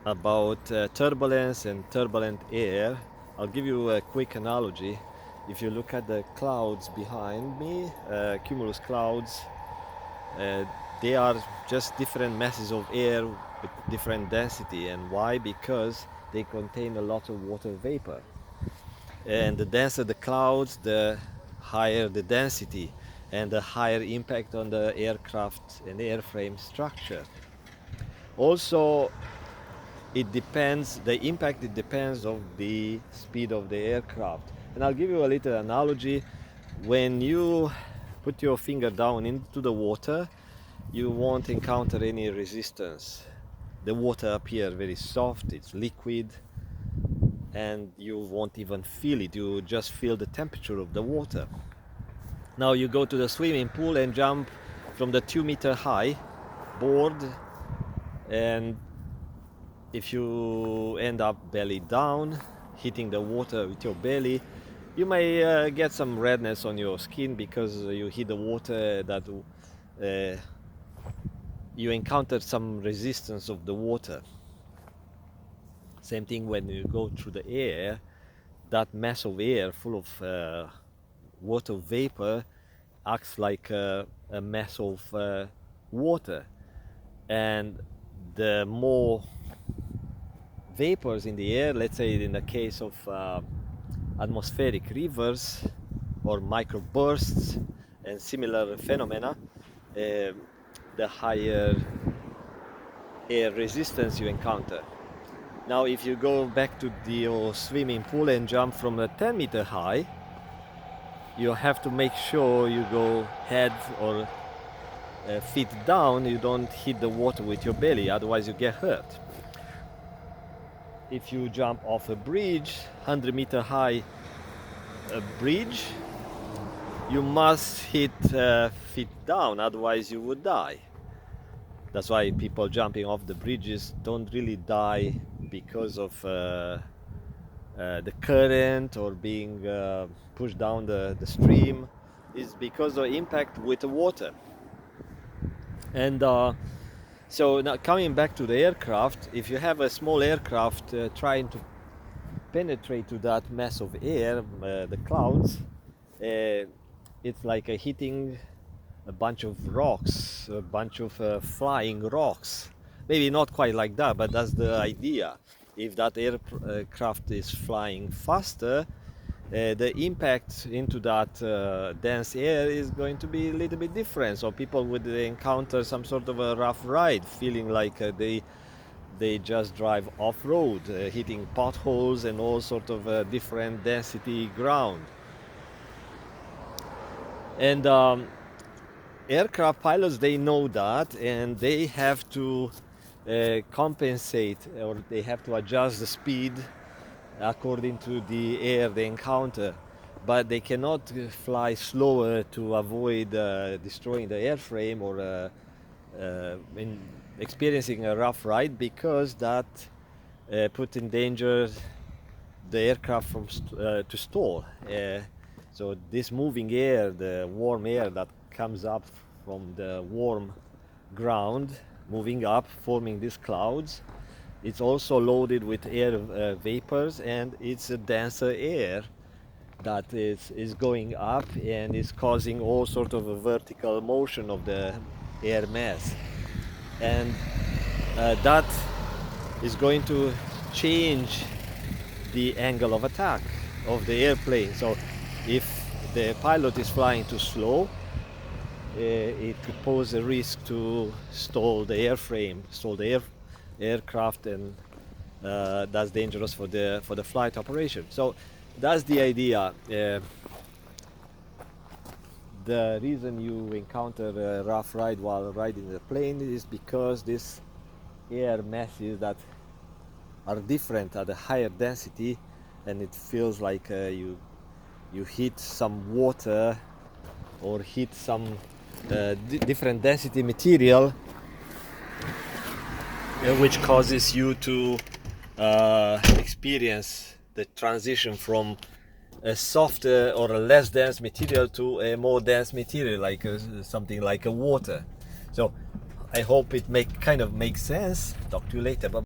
about turbulence and turbulent air. I'll give you a quick analogy. If you look at the clouds behind me, cumulus clouds, uh, they are just different masses of air with different density. And why? Because they contain a lot of water vapor. And the denser the clouds, the higher the density and the higher impact on the aircraft and airframe structure. Also, the impact, it depends of the speed of the aircraft. And I'll give you a little analogy. When you put your finger down into the water, you won't encounter any resistance. The water up here very soft, it's liquid, and you won't even feel it. You just feel the temperature of the water. Now you go to the swimming pool and jump from the 2-meter high board, and if you end up belly down, hitting the water with your belly, you may get some redness on your skin because you hit the water that you encountered some resistance of the water. Same thing when you go through the air, that mass of air full of water vapor acts like a mass of water, and the more vapors in the air, let's say in the case of atmospheric rivers or microbursts and similar phenomena, the higher air resistance you encounter. Now if you go back to your swimming pool and jump from a 10-meter high, you have to make sure you go head or feet down, you don't hit the water with your belly, otherwise you get hurt. If you jump off a bridge, 100-meter high bridge, you must hit feet down, otherwise you would die. That's why people jumping off the bridges don't really die because of the current or being pushed down the stream. It's because of impact with the water. And so now coming back to the aircraft, if you have a small aircraft trying to penetrate to that mass of air, the clouds, it's like hitting a bunch of rocks, a bunch of flying rocks. Maybe not quite like that, but that's the idea. If that aircraft is flying faster, the impact into that dense air is going to be a little bit different. So people would encounter some sort of a rough ride, feeling like they just drive off-road, hitting potholes and all sort of different density ground. And aircraft pilots, they know that, and they have to compensate, or they have to adjust the speed according to the air they encounter, but they cannot fly slower to avoid destroying the airframe or in experiencing a rough ride, because that put in danger the aircraft from to stall. So this moving air, the warm air that comes up from the warm ground, moving up, forming these clouds, it's also loaded with air vapors, and it's a denser air that is going up and is causing all sort of a vertical motion of the air mass. And that is going to change the angle of attack of the airplane. So if the pilot is flying too slow, it could pose a risk to stall the airframe, stall the aircraft, and that's dangerous for the flight operation. So that's the idea. The reason you encounter a rough ride while riding the plane is because these air masses that are different at a higher density, and it feels like you hit some water or hit some different density material, which causes you to experience the transition from a softer or a less dense material to a more dense material, like something like a water. So I hope it kind of makes sense. Talk to you later. Bye.